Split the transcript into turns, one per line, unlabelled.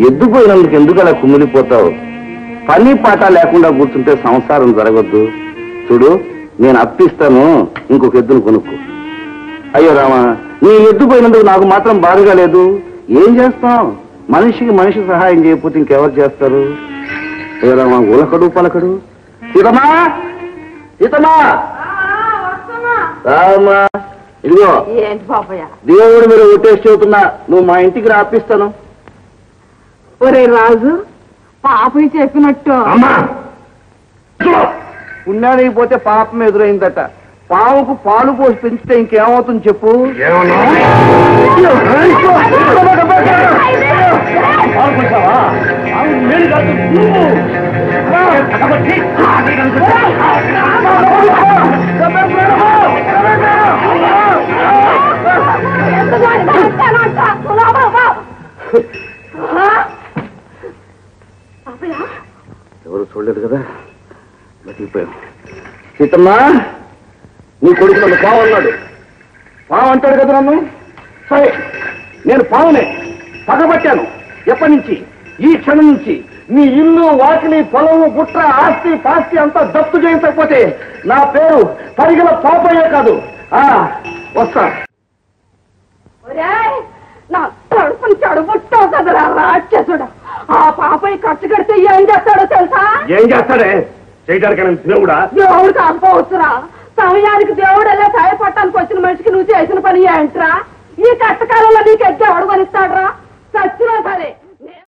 ఎద్దుపోయినందుకు ఎందుకు అలా కుమిలిపోతావు? పని పాట లేకుండా కూర్చుంటే సంసారం జరగద్దు. చూడు, నేను అప్పిస్తాను, ఇంకొక ఎద్దును కొనుక్కు. అయ్యో రామా, నీ ఎద్దుపోయినందుకు నాకు మాత్రం బాధగా లేదు. ఏం చేస్తాం? మనిషికి మనిషి సహాయం చేయకపోతే ఇంకెవరు చేస్తారు? అయ్యో రామా, ఉలకడు పలకడు. సీతమ్మా, సీతమ్మా, రామా, ఇదిగో దేవుడు మీరు ఒట్టేసి చెబుతున్నా, నువ్వు మా ఇంటికి రాపిస్తాను.
ఒరే రాజు, పాపం చెప్పినట్టు
పుణ్యానికి పాపం ఎదురైందట. పావుకు పాలు పోసి పెంచితే ఇంకేమవుతుంది చెప్పు? ఎవరు చూడలేదు కదా, బతికిపోయాం. సీతమ్మా, నీ కొడుకు నన్ను పావు అన్నాడు. పావు అంటాడు కదా నన్ను. సరే, నేను పావునే పగబట్టాను. ఎప్పటి నుంచి? ఈ క్షణం నుంచి నీ ఇల్లు, వాకిలి, పొలము, గుట్ర, ఆస్తి పాస్తి అంతా దత్తు చేయించకపోతే నా పేరు పరిగల పాపయ్యే కాదు. వస్తా.
నా తడుపుని చెడగొట్టావు కదరా రాక్షసుడు. ఆ పాపయ్య ఖర్చు కడితే ఏం చేస్తాడో తెలుసా?
ఏం చేస్తాడే? చేయడానికి దేవుడా?
దేవుడు కాకపోవచ్చురా. సమయానికి దేవుడు ఎలా సాయపడటానికి వచ్చిన మనిషికి నువ్వు చేసిన పని ఏంట్రా? ఈ కష్టకాలంలో నీకు ఎగ్గి ఎవడు కొనిస్తాడ్రా?